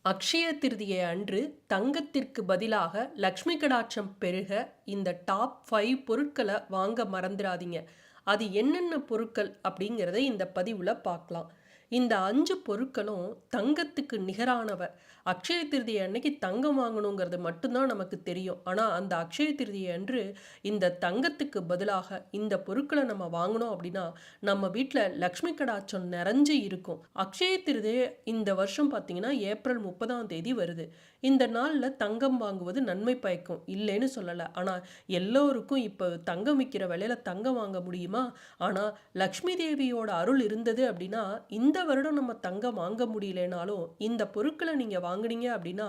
அக்ஷய திருதியை அன்று தங்கத்திற்கு பதிலாக லக்ஷ்மி கடாட்சம் பெருக இந்த டாப் 5 பொருட்களை வாங்க மறந்துடாதீங்க. அது என்னென்ன பொருட்கள் அப்படிங்கிறத இந்த பதிவில் பார்க்கலாம். இந்த 5 பொருட்களும் தங்கத்துக்கு நிகரானவ. அக்ஷய திருதியை அன்னைக்கு தங்கம் வாங்கணுங்கிறது மட்டும்தான் நமக்கு தெரியும். ஆனால் அந்த அக்ஷய திருதியை அன்று இந்த தங்கத்துக்கு பதிலாக இந்த பொருட்களை நம்ம வாங்கினோம் அப்படின்னா நம்ம வீட்டில் லக்ஷ்மி கடாட்சம் நிறைஞ்சு இருக்கும். அக்ஷய திருதியை இந்த வருஷம் பார்த்தீங்கன்னா ஏப்ரல் 30ஆம் தேதி வருது. இந்த நாளில் தங்கம் வாங்குவது நன்மை பயக்கும், இல்லைன்னு சொல்லலை. ஆனால் எல்லோருக்கும் இப்போ தங்கம் விற்கிற விலையில தங்கம் வாங்க முடியுமா? ஆனால் லக்ஷ்மி தேவியோட அருள் இருந்தது அப்படின்னா இந்த வருடம் நம்ம தங்கம் வாங்க முடியலனாலும் இந்த பொருட்களை நீங்கள் வாங்குனீங்க அப்படின்னா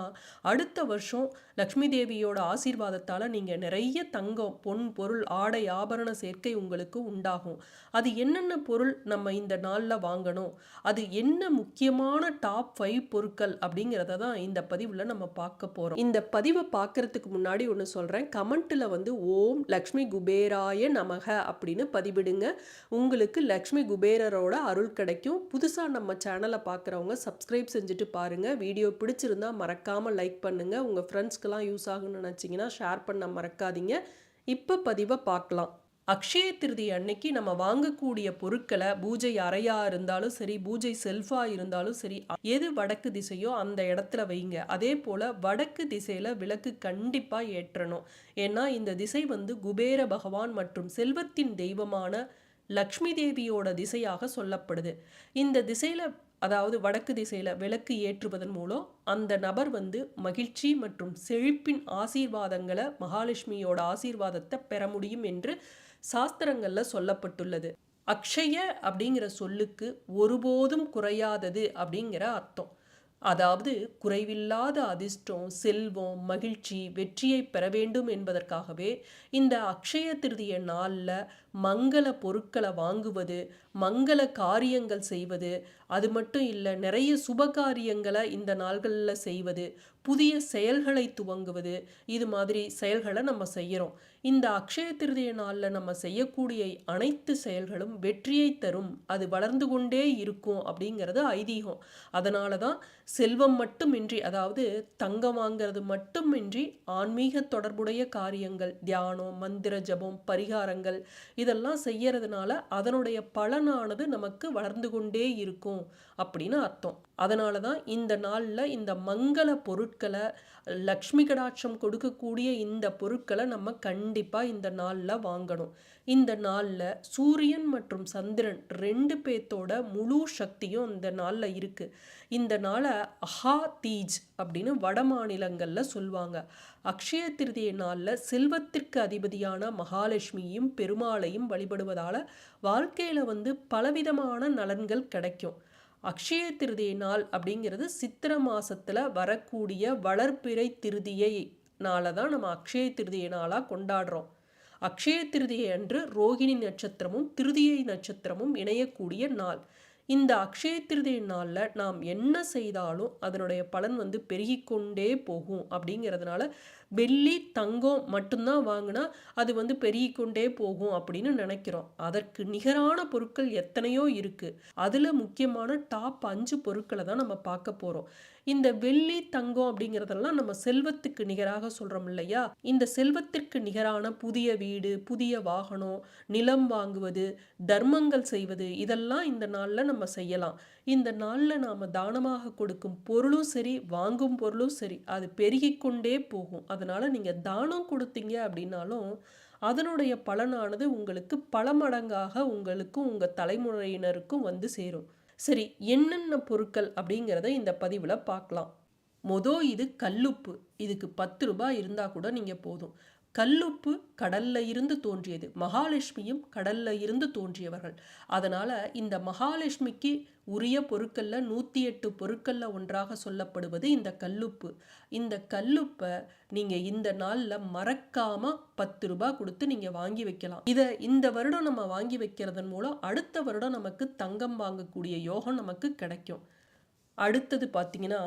அடுத்த வருஷம் லக்ஷ்மி தேவியோட ஆசீர்வாதத்தால் நீங்கள் நிறைய தங்கம், பொன், பொருள், ஆடை, ஆபரண சேர்க்கை உங்களுக்கு உண்டாகும். அது என்னென்ன பொருள் நம்ம இந்த நாளில் வாங்கணும், அது என்ன முக்கியமான டாப் 5 பொருட்கள் அப்படிங்கிறத தான் இந்த பதிவில் நம்ம பார்க்க போகிறோம். இந்த பதிவை பார்க்கறதுக்கு முன்னாடி ஒன்று சொல்கிறேன். கமெண்ட்டில் ஓம் லக்ஷ்மி குபேராய நமக அப்படின்னு பதிவிடுங்க. உங்களுக்கு லக்ஷ்மி குபேரரோட அருள் கிடைக்கும். புதுசாக நம்ம சேனலை பார்க்குறவங்க சப்ஸ்கிரைப் செஞ்சுட்டு பாருங்கள். வீடியோ பிடிச்சிருந்தா மறக்காமல் லைக் பண்ணுங்கள். உங்கள் ஃப்ரெண்ட்ஸ்க்கெலாம் யூஸ் ஆகுன்னு நினச்சிங்கன்னா ஷேர் பண்ண மறக்காதீங்க. இப்போ பதிவை பார்க்கலாம். அக்ஷய திருதி அன்னைக்கு நம்ம வாங்கக்கூடிய பொருட்களை பூஜை அறையாக இருந்தாலும் சரி, பூஜை செல்ஃபாக இருந்தாலும் சரி, எது வடக்கு திசையோ அந்த இடத்துல வைங்க. அதே போல் வடக்கு திசையில் விளக்கு கண்டிப்பாக ஏற்றணும். ஏன்னா இந்த திசை குபேர பகவான் மற்றும் செல்வத்தின் தெய்வமான லக்ஷ்மி தேவியோட திசையாக சொல்லப்படுது. இந்த திசையில், அதாவது வடக்கு திசையில் விளக்கு ஏற்றுவதன் மூலம் அந்த நபர் மகிழ்ச்சி மற்றும் செழிப்பின் ஆசீர்வாதங்களை, மகாலட்சுமியோட ஆசீர்வாதத்தை பெற முடியும் என்று சாஸ்திரங்களில் சொல்லப்பட்டுள்ளது. அக்ஷய அப்படிங்கிற சொல்லுக்கு ஒருபோதும் குறையாதது அப்படிங்கிற அர்த்தம். அதாவது குறைவில்லாத அதிர்ஷ்டம், செல்வம், மகிழ்ச்சி, வெற்றியை பெற வேண்டும் என்பதற்காகவே இந்த அக்ஷய திருதிய நாளில் மங்கள பொருட்களை வாங்குவது, மங்கள காரியங்கள் செய்வது, அது மட்டும் இல்லை நிறைய சுப காரியங்களை இந்த நாள்களில் செய்வது, புதிய செயல்களை துவங்குவது, இது மாதிரி செயல்களை நம்ம செய்கிறோம். இந்த அக்ஷய திருதிய நாளில் நம்ம செய்யக்கூடிய அனைத்து செயல்களும் வெற்றியை தரும், அது வளர்ந்து கொண்டே இருக்கும் அப்படிங்கிறது ஐதீகம். அதனால தான் செல்வம் மட்டுமின்றி, அதாவது தங்கம் வாங்கிறது மட்டுமின்றி ஆன்மீக தொடர்புடைய காரியங்கள், தியானம், மந்திர ஜபம், பரிகாரங்கள் இதெல்லாம் செய்யறதுனால அதனுடைய பலனானது நமக்கு வளர்ந்து கொண்டே இருக்கும் அப்படின்னு அர்த்தம். அதனால தான் இந்த நாளில் இந்த மங்கள பொருட்களை, லக்ஷ்மி கடாட்சம் கொடுக்கக்கூடிய இந்த பொருட்களை நம்ம கண்டிப்பாக இந்த நாளில் வாங்கணும். இந்த நாளில் சூரியன் மற்றும் சந்திரன் 2 பேர்த்தோட முழு சக்தியும் இந்த நாளில் இருக்குது. இந்த நாளை அஹா தீஜ் அப்படின்னு வட மாநிலங்களில் சொல்லுவாங்க. அக்ஷய திருதிய நாளில் செல்வத்திற்கு அதிபதியான மகாலட்சுமியும் பெருமாளையும் வழிபடுவதால் வாழ்க்கையில் பலவிதமான நலன்கள் கிடைக்கும். அக்ஷய திருதிய நாள் அப்படிங்கிறது சித்திர மாசத்துல வரக்கூடிய வளர்பிறை திருதியை நாளை தான் நம்ம அக்ஷய திருதிய நாளாக கொண்டாடுறோம். அக்ஷய திருதியை அன்று ரோகிணி நட்சத்திரமும் திருதியை நட்சத்திரமும் இணையக்கூடிய நாள். இந்த அக்ஷய திருதிய நாளில் நாம் என்ன செய்தாலும் அதனுடைய பலன் பெருகிக்கொண்டே போகும். அப்படிங்கிறதுனால வெள்ளி, தங்கம் மட்டும்தான் வாங்கினா அது பெருகிக்கொண்டே போகும் அப்படின்னு நினைக்கிறோம். அதற்கு நிகரான பொருட்கள் எத்தனையோ இருக்குது. அதில் முக்கியமான டாப் 5 பொருட்களை தான் நம்ம பார்க்க போகிறோம். இந்த வெள்ளி, தங்கம் அப்படிங்கிறதெல்லாம் நம்ம செல்வத்துக்கு நிகராக சொல்கிறோம் இல்லையா? இந்த செல்வத்திற்கு நிகரான புதிய வீடு, புதிய வாகனம், நிலம் வாங்குவது, தர்மங்கள் செய்வது, இதெல்லாம் இந்த நாளில் நம்ம செய்யலாம். இந்த நாளில் நாம் தானமாக கொடுக்கும் பொருளும் சரி, வாங்கும் பொருளும் சரி, அது பெருகிக்கொண்டே போகும். அதனால் நீங்கள் தானம் கொடுத்தீங்க அப்படின்னாலும் அதனுடைய பலனானது உங்களுக்கு பல மடங்காக உங்களுக்கும் உங்கள் தலைமுறையினருக்கும் சேரும். சரி, என்னென்ன பொருட்கள் அப்படிங்கிறத இந்த பதிவில் பார்க்கலாம். இது கல்லுப்பு. இதுக்கு 10 ரூபாய் இருந்தால் கூட நீங்கள் போதும். கல்லுப்பு கடல்ல இருந்து தோன்றியது. மகாலட்சுமியும் கடல்ல இருந்து தோன்றியவர்கள். அதனால இந்த மகாலட்சுமிக்கு உரிய பொருட்கள்ல 108 பொருட்கள்ல ஒன்றாக சொல்லப்படுவது இந்த கல்லுப்பு. இந்த கல்லுப்பை நீங்க இந்த நாள்ல மறக்காம 10 ரூபாய் கொடுத்து நீங்க வாங்கி வைக்கலாம். இதை இந்த வருடம் நம்ம வாங்கி வைக்கிறதன் மூலம் அடுத்த வருடம் நமக்கு தங்கம் வாங்கக்கூடிய யோகம் நமக்கு கிடைக்கும். அடுத்தது பார்த்தீங்கன்னா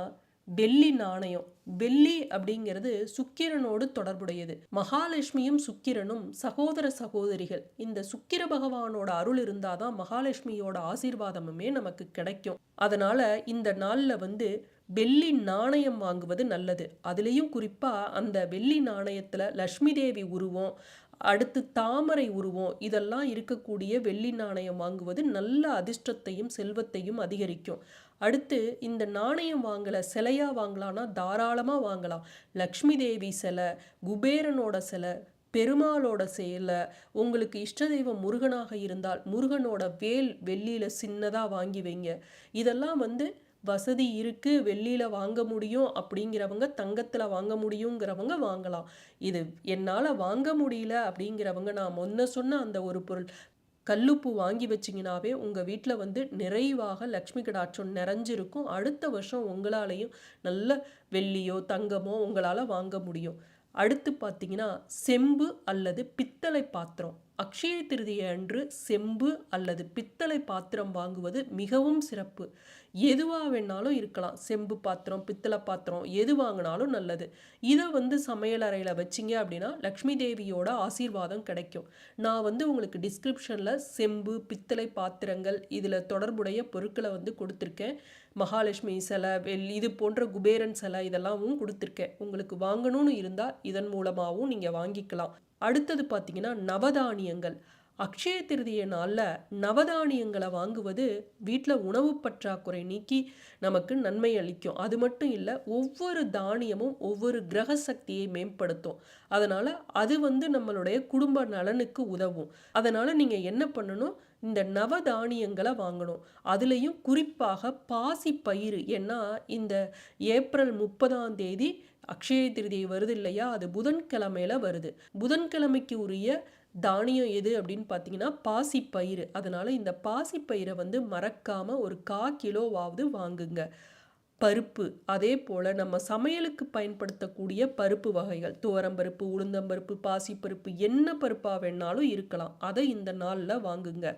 வெள்ளி நாணயம். வெள்ளி அப்படிங்கிறது சுக்கிரனோடு தொடர்புடையது. மகாலட்சுமியும் சுக்கிரனும் சகோதர சகோதரிகள். இந்த சுக்கிர பகவானோட அருள் இருந்தாதான் மகாலட்சுமியோட ஆசீர்வாதமுமே நமக்கு கிடைக்கும். அதனால இந்த நாள்ல வெள்ளி நாணயம் வாங்குவது நல்லது. அதுலேயும் குறிப்பாக அந்த வெள்ளி நாணயத்தில் லக்ஷ்மி தேவி உருவம், அடுத்து தாமரை உருவம் இதெல்லாம் இருக்கக்கூடிய வெள்ளி நாணயம் வாங்குவது நல்ல அதிர்ஷ்டத்தையும் செல்வத்தையும் அதிகரிக்கும். அடுத்து இந்த நாணயம் வாங்கலை, சிலையாக வாங்கலான்னா தாராளமாக வாங்கலாம். லக்ஷ்மி தேவி சிலை, குபேரனோட சிலை, பெருமாளோட சிலை, உங்களுக்கு இஷ்ட தெய்வம் முருகனாக இருந்தால் முருகனோட வேல் வெள்ளியில் சின்னதாக வாங்கி வைங்க. இதெல்லாம் வசதி இருக்குது, வெள்ளியில் வாங்க முடியும் அப்படிங்கிறவங்க, தங்கத்தில் வாங்க முடியுங்கிறவங்க வாங்கலாம். இது என்னால் வாங்க முடியல அப்படிங்கிறவங்க, நான் முன்ன சொன்ன அந்த ஒரு பொருள் கல்லுப்பு வாங்கி வச்சிங்கனாவே உங்கள் வீட்டில் நிறைவாக லக்ஷ்மி கடாட்சம் நிறைஞ்சிருக்கும். அடுத்த வருஷம் உங்களாலையும் நல்ல வெள்ளியோ தங்கமோ உங்களால் வாங்க முடியும். அடுத்து பார்த்தீங்கன்னா செம்பு அல்லது பித்தளை பாத்திரம். அக்ஷய திருதியை அன்று செம்பு அல்லது பித்தளை பாத்திரம் வாங்குவது மிகவும் சிறப்பு. எதுவாக வேணாலும் இருக்கலாம், செம்பு பாத்திரம் பித்தளை பாத்திரம் எது வாங்கினாலும் நல்லது. இதை சமையல் அறையில் வச்சிங்க அப்படின்னா லக்ஷ்மி தேவியோட ஆசீர்வாதம் கிடைக்கும். நான் உங்களுக்கு டிஸ்கிரிப்ஷனில் செம்பு பித்தளை பாத்திரங்கள் இதில் தொடர்புடைய பொருட்களை கொடுத்துருக்கேன். மகாலட்சுமி சிலை, இது போன்ற குபேரன் சிலை இதெல்லாமும் கொடுத்துருக்கேன். உங்களுக்கு வாங்கணும்னு இருந்தால் இதன் மூலமாகவும் நீங்கள் வாங்கிக்கலாம். அடுத்தது பார்த்தீங்கன்னா நவதானியங்கள். அக்ஷய திருதியை நாளில் நவதானியங்களை வாங்குவது வீட்டில் உணவு பற்றாக்குறை நீக்கி நமக்கு நன்மை அளிக்கும். அது மட்டும் இல்லை, ஒவ்வொரு தானியமும் ஒவ்வொரு கிரக சக்தியை மேம்படுத்தும். அதனால் அது நம்மளுடைய குடும்ப நலனுக்கு உதவும். அதனால் நீங்கள் என்ன பண்ணணும், இந்த நவதானியங்களை வாங்கணும். அதுலேயும் குறிப்பாக பாசி பயிறு. ஏன்னா இந்த ஏப்ரல் 30 அக்ஷய திருதியை வருது இல்லையா, அது புதன்கிழமையில வருது. புதன்கிழமைக்கு உரிய தானியம் எது அப்படின்னு பார்த்தீங்கன்னா பாசி பயிறு. அதனால் இந்த பாசி பயிரை மறக்காமல் ஒரு 1/4 கிலோவாவது வாங்குங்க. பருப்பு, அதே போல் நம்ம சமையலுக்கு பயன்படுத்தக்கூடிய பருப்பு வகைகள், துவரம்பருப்பு, உளுந்தம்பருப்பு, பாசிப்பருப்பு, என்ன பருப்பாக வேணாலும் இருக்கலாம். அதை இந்த நாளில் வாங்குங்க.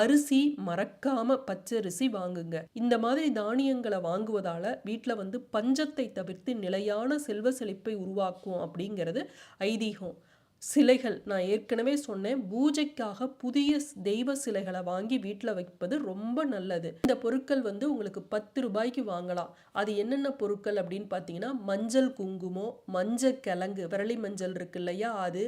அரிசி மறக்காம பச்சரிசி வாங்குங்க. இந்த மாதிரி தானியங்களை வாங்குவதால வீட்டில் பஞ்சத்தை தவிர்த்து நிலையான செல்வ செழிப்பை உருவாக்கும் அப்படிங்கிறது ஐதீகம். சிலைகள், நான் ஏற்கனவே சொன்னேன், பூஜைக்காக புதிய தெய்வ சிலைகளை வாங்கி வீட்டில் வைப்பது ரொம்ப நல்லது. இந்த பொருட்கள் உங்களுக்கு 10 ரூபாய்க்கு வாங்கலாம். அது என்னென்ன பொருட்கள் அப்படின்னு பார்த்தீங்கன்னா மஞ்சள் குங்குமம், மஞ்சள் கிழங்கு, விரலி மஞ்சள் இருக்கு இல்லையா அது,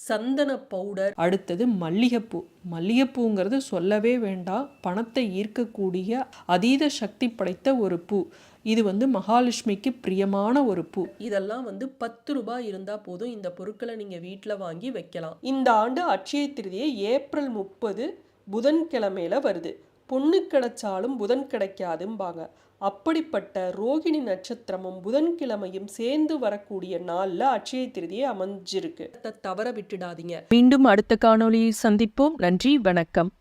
சந்தன பவுடர், அடுத்தது மல்லிகைப்பூ. மல்லிகைப்பூங்கிறது சொல்லவே வேண்டாம், பணத்தை ஈர்க்கக்கூடிய அதீத சக்தி படைத்த ஒரு பூ. இது மகாலட்சுமிக்கு பிரியமான ஒரு பூ. இதெல்லாம் 10 ரூபாய் இருந்தால் போதும். இந்த பொருட்களை நீங்கள் வீட்டில் வாங்கி வைக்கலாம். இந்த ஆண்டு அட்சய திருதியை ஏப்ரல் 30 புதன்கிழமையில வருது. பொண்ணு கிடைச்சாலும் புதன் கிடைக்காதும்பாங்க. அப்படிப்பட்ட ரோகிணி நட்சத்திரமும் புதன்கிழமையும் சேர்ந்து வரக்கூடிய நாளில் அட்சய திருதியை அமைஞ்சிருக்கு. தவற விட்டுடாதீங்க. மீண்டும் அடுத்த காணொளியை சந்திப்போம். நன்றி, வணக்கம்.